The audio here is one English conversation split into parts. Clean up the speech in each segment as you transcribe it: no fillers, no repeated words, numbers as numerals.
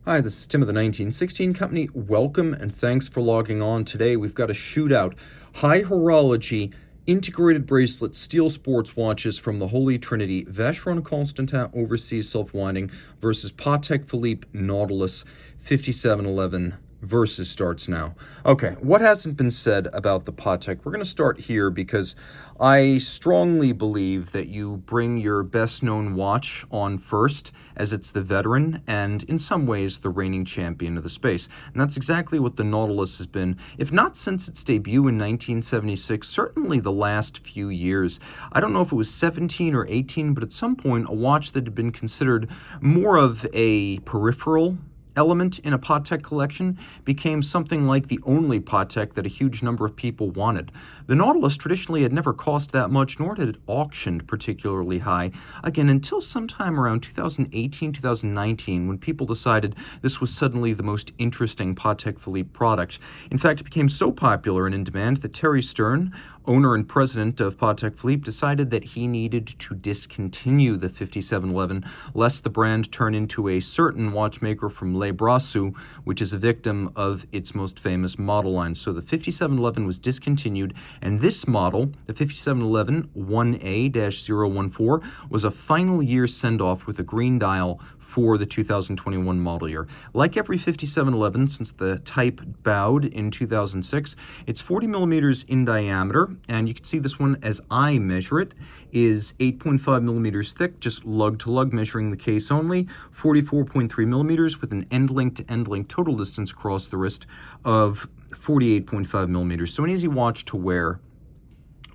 Hi, this is Tim of the 1916 Company. Welcome and thanks for logging on. Today we've got a shootout. High horology, integrated bracelet, steel sports watches from the Holy Trinity. Vacheron Constantin Overseas self-winding versus Patek Philippe Nautilus 5711. Versus starts now. Okay, what hasn't been said about the Patek? We're going to start here because I strongly believe that you bring your best-known watch on first, as it's the veteran and, in some ways, the reigning champion of the space. And that's exactly what the Nautilus has been, if not since its debut in 1976, certainly the last few years. I don't know if it was 17 or 18, but at some point, a watch that had been considered more of a peripheral element in a Patek collection became something like the only Patek that a huge number of people wanted. The Nautilus traditionally had never cost that much, nor had it auctioned particularly high, again, until sometime around 2018, 2019, when people decided this was suddenly the most interesting Patek Philippe product. In fact, it became so popular and in demand that Terry Stern, owner and president of Patek Philippe, decided that he needed to discontinue the 5711, lest the brand turn into a certain watchmaker from Le Brassus, which is a victim of its most famous model line. So the 5711 was discontinued, and this model, the 5711 1A-014, was a final year send-off with a green dial for the 2021 model year. Like every 5711, since the type bowed in 2006, it's 40 millimeters in diameter, and you can see this one as I measure it is 8.5 millimeters thick, just lug-to-lug measuring the case only, 44.3 millimeters with an end-link to end-link total distance across the wrist of 48.5 millimeters. So an easy watch to wear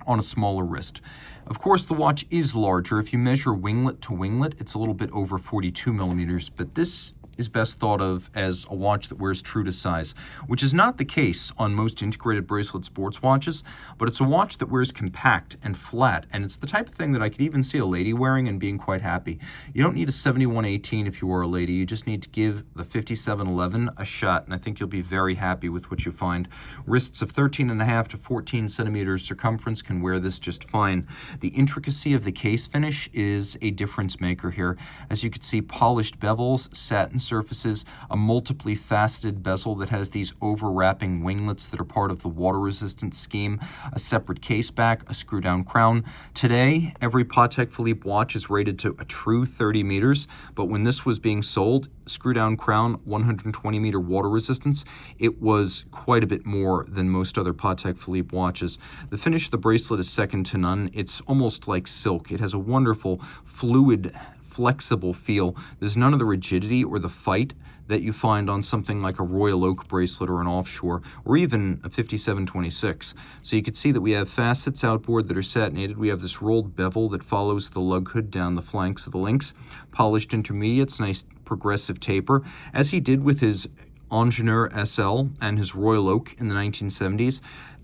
on a smaller wrist. Of course, the watch is larger. If you measure winglet to winglet, it's a little bit over 42 millimeters, but this is best thought of as a watch that wears true to size, which is not the case on most integrated bracelet sports watches, but it's a watch that wears compact and flat, and it's the type of thing that I could even see a lady wearing and being quite happy. You don't need a 7118 if you are a lady, you just need to give the 5711 a shot, and I think you'll be very happy with what you find. Wrists of 13.5 to 14 centimeters circumference can wear this just fine. The intricacy of the case finish is a difference maker here. As you can see, polished bevels, satin surfaces, a multiply faceted bezel that has these overwrapping winglets that are part of the water resistant scheme, a separate case back, a screw down crown. Today, every Patek Philippe watch is rated to a true 30 meters, but when this was being sold, screw down crown, 120 meter water resistance, it was quite a bit more than most other Patek Philippe watches. The finish of the bracelet is second to none. It's almost like silk. It has a wonderful, fluid, flexible feel. There's none of the rigidity or the fight that you find on something like a Royal Oak bracelet or an offshore, or even a 5726. So you can see that we have facets outboard that are satinated. We have this rolled bevel that follows the lug hood down the flanks of the links, polished intermediates, nice progressive taper, as he did with his Ingenieur SL and his Royal Oak in the 1970s.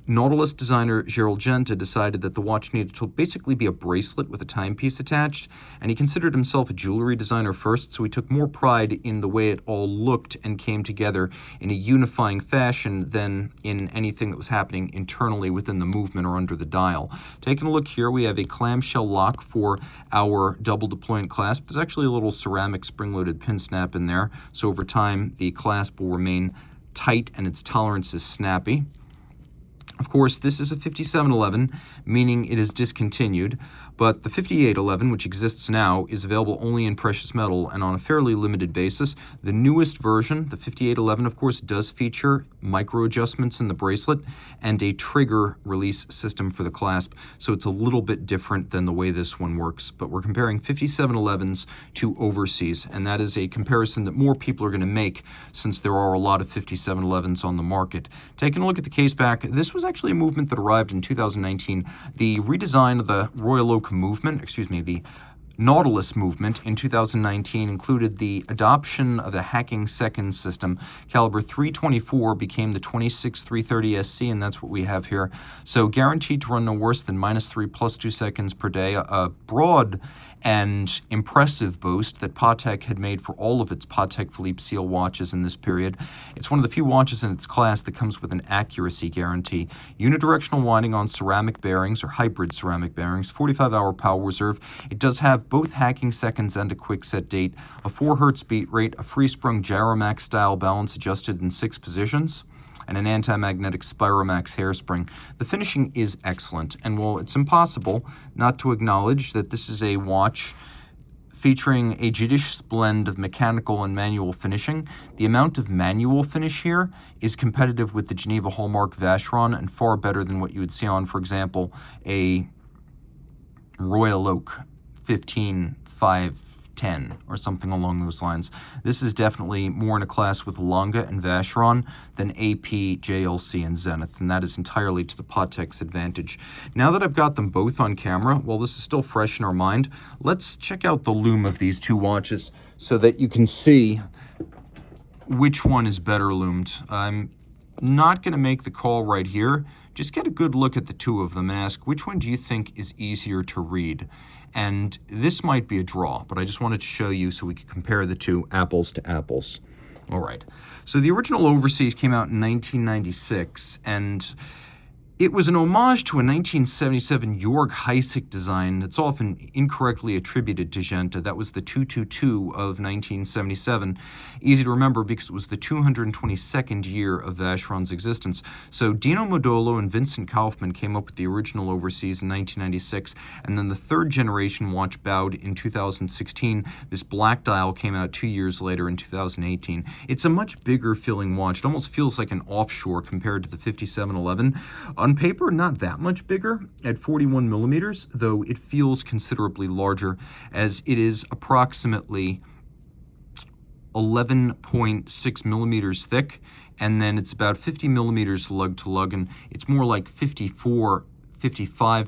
Nautilus designer Gerald Genta decided that the watch needed to basically be a bracelet with a timepiece attached, and he considered himself a jewelry designer first, so he took more pride in the way it all looked and came together in a unifying fashion than in anything that was happening internally within the movement or under the dial. Taking a look here, we have a clamshell lock for our double deployant clasp. There's actually a little ceramic spring-loaded pin snap in there, so over time the clasp will remain tight and its tolerance is snappy. Of course, this is a 5711, meaning it is discontinued, but the 5811, which exists now, is available only in precious metal and on a fairly limited basis. The newest version, the 5811, of course, does feature micro adjustments in the bracelet and a trigger release system for the clasp, so it's a little bit different than the way this one works. But we're comparing 5711s to Overseas, and that is a comparison that more people are going to make since there are a lot of 5711s on the market. Taking a look at the case back, this was actually a movement that arrived in 2019. The redesign of the Royal Oak movement, the Nautilus movement in 2019 included the adoption of the hacking seconds system. Caliber 324 became the 26330 SC, and that's what we have here. So guaranteed to run no worse than -3 + 2 seconds per day. A broad and impressive boast that Patek had made for all of its Patek Philippe seal watches in this period. It's one of the few watches in its class that comes with an accuracy guarantee. Unidirectional winding on ceramic bearings or hybrid ceramic bearings, 45-hour power reserve. It does have both hacking seconds and a quick set date, a 4 Hertz beat rate, a free-sprung Gyromax style balance adjusted in 6 positions, and an anti-magnetic Spiromax hairspring. The finishing is excellent, and while it's impossible not to acknowledge that this is a watch featuring a judicious blend of mechanical and manual finishing, the amount of manual finish here is competitive with the Geneva Hallmark Vacheron and far better than what you would see on, for example, a Royal Oak 15510 or something along those lines. This is definitely more in a class with Longa and Vacheron than AP, JLC, and Zenith, and that is entirely to the Patek's advantage. Now that I've got them both on camera, while this is still fresh in our mind, let's check out the lume of these two watches so that you can see which one is better loomed. I'm not going to make the call right here. Just get a good look at the two of them and ask which one do you think is easier to read. And this might be a draw, but I just wanted to show you so we could compare the two apples to apples. All right, so the original Overseas came out in 1996, and it was an homage to a 1977 Jörg Heisig design that's often incorrectly attributed to Genta. That was the 222 of 1977. Easy to remember because it was the 222nd year of Vacheron's existence. So Dino Modolo and Vincent Kaufmann came up with the original Overseas in 1996, and then the third generation watch bowed in 2016. This black dial came out 2 years later in 2018. It's a much bigger feeling watch. It almost feels like an offshore compared to the 5711. On paper, not that much bigger at 41 millimeters, though it feels considerably larger, as it is approximately 11.6 millimeters thick, and then it's about 50 millimeters lug to lug, and it's more like 55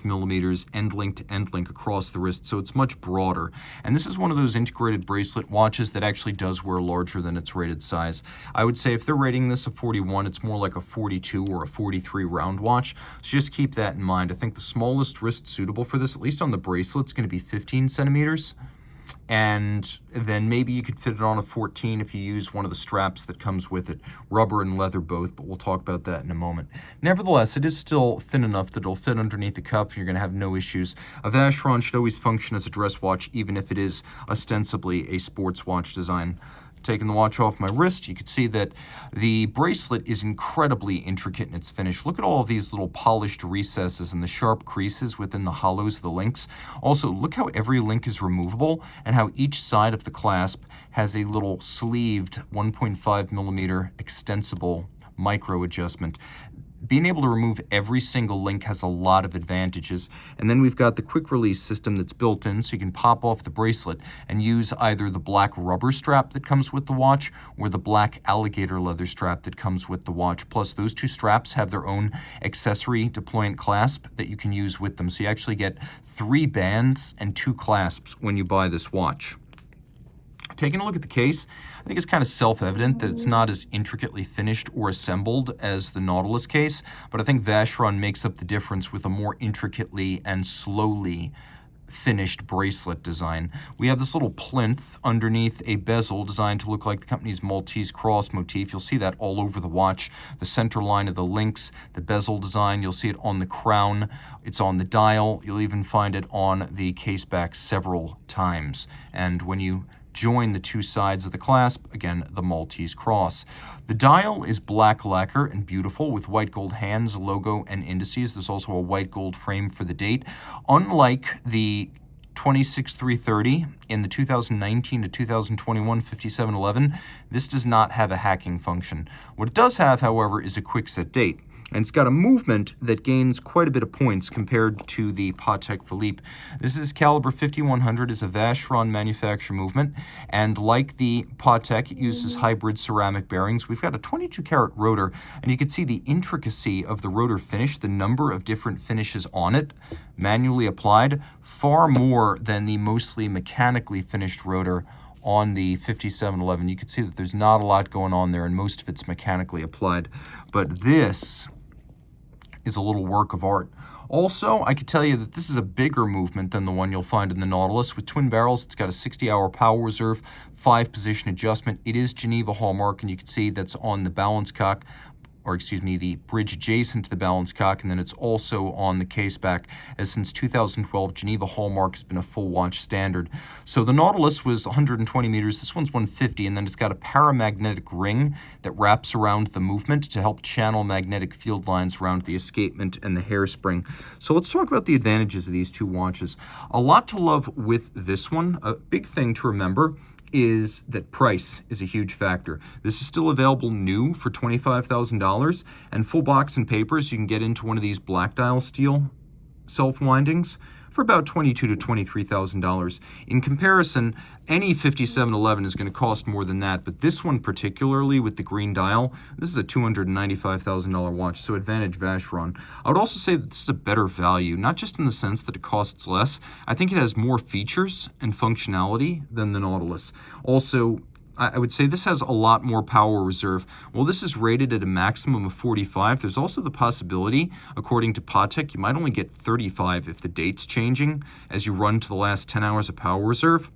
millimeters end link to end link across the wrist, so it's much broader. And this is one of those integrated bracelet watches that actually does wear larger than its rated size. I would say if they're rating this a 41, it's more like a 42 or a 43 round watch, so just keep that in mind. I think the smallest wrist suitable for this, at least on the bracelet, is going to be 15 centimeters. And then maybe you could fit it on a 14 if you use one of the straps that comes with it, rubber and leather both, but we'll talk about that in a moment. Nevertheless, it is still thin enough that it'll fit underneath the cuff and you're going to have no issues. A Vacheron should always function as a dress watch, even if it is ostensibly a sports watch design. Taking the watch off my wrist, you can see that the bracelet is incredibly intricate in its finish. Look at all of these little polished recesses and the sharp creases within the hollows of the links. Also, look how every link is removable and how each side of the clasp has a little sleeved 1.5 millimeter extensible micro adjustment. Being able to remove every single link has a lot of advantages. And then we've got the quick release system that's built in, so you can pop off the bracelet and use either the black rubber strap that comes with the watch or the black alligator leather strap that comes with the watch. Plus, those two straps have their own accessory deployant clasp that you can use with them. So you actually get 3 bands and 2 clasps when you buy this watch. Taking a look at the case, I think it's kind of self-evident that it's not as intricately finished or assembled as the Nautilus case, but I think Vacheron makes up the difference with a more intricately and slowly finished bracelet design. We have this little plinth underneath a bezel designed to look like the company's Maltese cross motif. You'll see that all over the watch. The center line of the links, the bezel design, you'll see it on the crown. It's on the dial. You'll even find it on the case back several times. And when you join the two sides of the clasp, again, the Maltese cross. The dial is black lacquer and beautiful with white gold hands, logo, and indices. There's also a white gold frame for the date. Unlike the 26330 in the 2019 to 2021 5711, this does not have a hacking function. What it does have, however, is a quick set date. And it's got a movement that gains quite a bit of points compared to the Patek Philippe. This is caliber 5100, is a Vacheron manufacture movement, and like the Patek, it uses hybrid ceramic bearings. We've got a 22 karat rotor, and you can see the intricacy of the rotor finish, the number of different finishes on it, manually applied, far more than the mostly mechanically finished rotor on the 5711. You can see that there's not a lot going on there, and most of it's mechanically applied. But this is a little work of art. Also, I could tell you that this is a bigger movement than the one you'll find in the Nautilus. With twin barrels, it's got a 60-hour power reserve, 5-position adjustment. It is Geneva hallmark, and you can see that's on the balance cock, or excuse me, the bridge adjacent to the balance cock, and then it's also on the case back, as since 2012, Geneva hallmark has been a full watch standard. So the Nautilus was 120 meters, this one's 150, and then it's got a paramagnetic ring that wraps around the movement to help channel magnetic field lines around the escapement and the hairspring. So let's talk about the advantages of these two watches. A lot to love with this one. A big thing to remember is that price is a huge factor. This is still available new for $25,000, and full box and papers, you can get into one of these black dial steel self-windings for about $22,000 to $23,000. In comparison, any 5711 is going to cost more than that, but this one particularly with the green dial, this is a $295,000 watch, so Advantage Vacheron. I would also say that this is a better value, not just in the sense that it costs less. I think it has more features and functionality than the Nautilus. Also, I would say this has a lot more power reserve. Well, this is rated at a maximum of 45. There's also the possibility, according to Patek, you might only get 35 if the date's changing as you run to the last 10 hours of power reserve.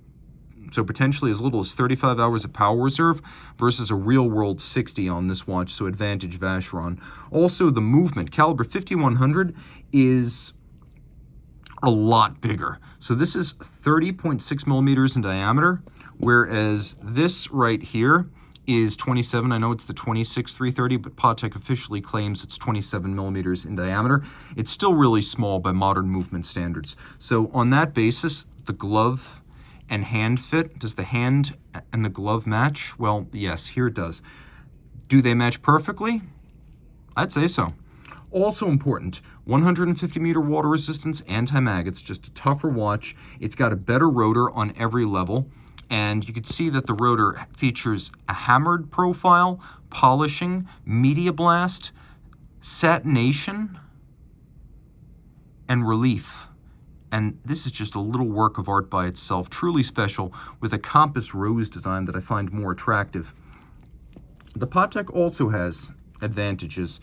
So potentially as little as 35 hours of power reserve versus a real-world 60 on this watch, so Advantage Vacheron. Also, the movement, caliber 5100, is a lot bigger. So this is 30.6 millimeters in diameter, whereas this right here is 27. I know it's the 26-330, but Patek officially claims it's 27 millimeters in diameter. It's still really small by modern movement standards. So on that basis, the glove and hand fit, does the hand and the glove match? Well, yes, here it does. Do they match perfectly? I'd say so. Also important, 150 meter water resistance, anti-mag. It's just a tougher watch. It's got a better rotor on every level. And you can see that the rotor features a hammered profile, polishing, media blast, satination, and relief. And this is just a little work of art by itself, truly special, with a compass rose design that I find more attractive. The Patek also has advantages.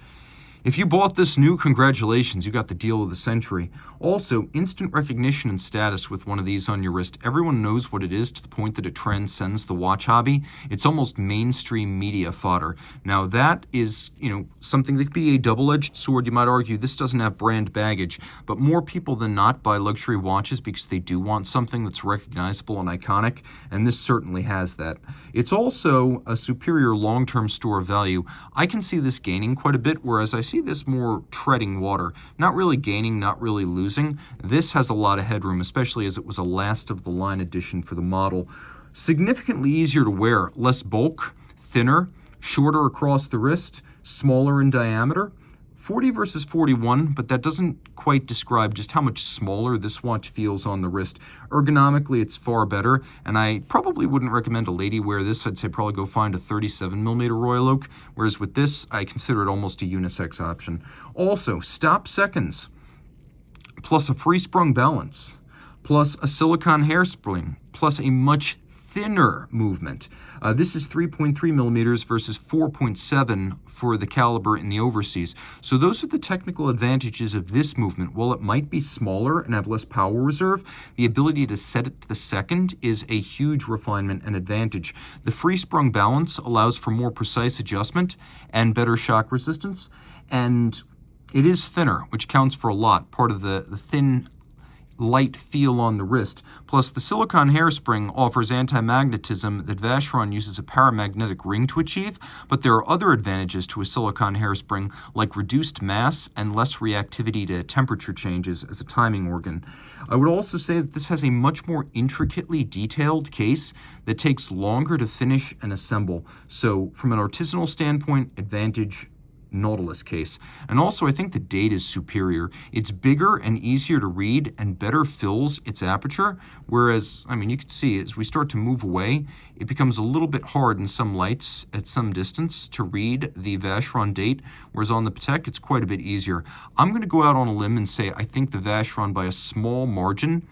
If you bought this new, congratulations, you got the deal of the century. Also, instant recognition and status with one of these on your wrist. Everyone knows what it is to the point that it transcends the watch hobby. It's almost mainstream media fodder. Now that is, something that could be a double-edged sword. You might argue this doesn't have brand baggage, but more people than not buy luxury watches because they do want something that's recognizable and iconic, and this certainly has that. It's also a superior long-term store of value. I can see this gaining quite a bit, whereas I see this more treading water. Not really gaining, not really losing. This has a lot of headroom, especially as it was a last-of-the-line edition for the model. Significantly easier to wear, less bulk, thinner, shorter across the wrist, smaller in diameter. 40 versus 41, but that doesn't quite describe just how much smaller this watch feels on the wrist. Ergonomically, it's far better, and I probably wouldn't recommend a lady wear this. I'd say probably go find a 37mm Royal Oak, whereas with this, I consider it almost a unisex option. Also, stop seconds, plus a free-sprung balance, plus a silicone hairspring, plus a much thinner movement. This is 3.3 millimeters versus 4.7 for the caliber in the Overseas. So those are the technical advantages of this movement. While it might be smaller and have less power reserve, the ability to set it to the second is a huge refinement and advantage. The free-sprung balance allows for more precise adjustment and better shock resistance, and it is thinner, which counts for a lot, part of the thin, light feel on the wrist. Plus, the silicone hairspring offers anti-magnetism that Vacheron uses a paramagnetic ring to achieve, but there are other advantages to a silicone hairspring, like reduced mass and less reactivity to temperature changes as a timing organ. I would also say that this has a much more intricately detailed case that takes longer to finish and assemble. So, from an artisanal standpoint, Advantage Nautilus case. And also, I think the date is superior. It's bigger and easier to read and better fills its aperture, whereas, you can see as we start to move away, it becomes a little bit hard in some lights at some distance to read the Vacheron date, whereas on the Patek, it's quite a bit easier. I'm going to go out on a limb and say I think the Vacheron, by a small margin,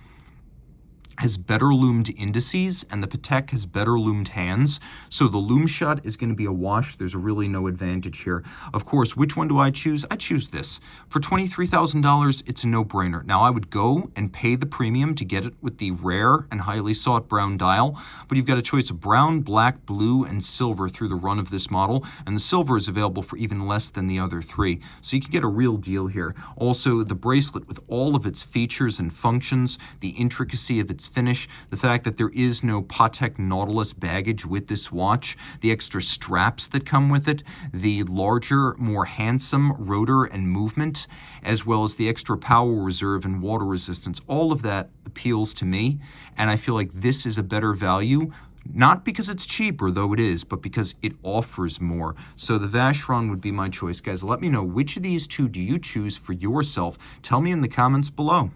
has better loomed indices, and the Patek has better loomed hands. So the loom shot is going to be a wash. There's really no advantage here. Of course, which one do I choose? I choose this. For $23,000, it's a no-brainer. Now, I would go and pay the premium to get it with the rare and highly sought brown dial, but you've got a choice of brown, black, blue, and silver through the run of this model, and the silver is available for even less than the other three. So you can get a real deal here. Also, the bracelet with all of its features and functions, the intricacy of its finish, the fact that there is no Patek Nautilus baggage with this watch, the extra straps that come with it, the larger, more handsome rotor and movement, as well as the extra power reserve and water resistance. All of that appeals to me, and I feel like this is a better value, not because it's cheaper, though it is, but because it offers more. So the Vacheron would be my choice. Guys, let me know, which of these two do you choose for yourself? Tell me in the comments below.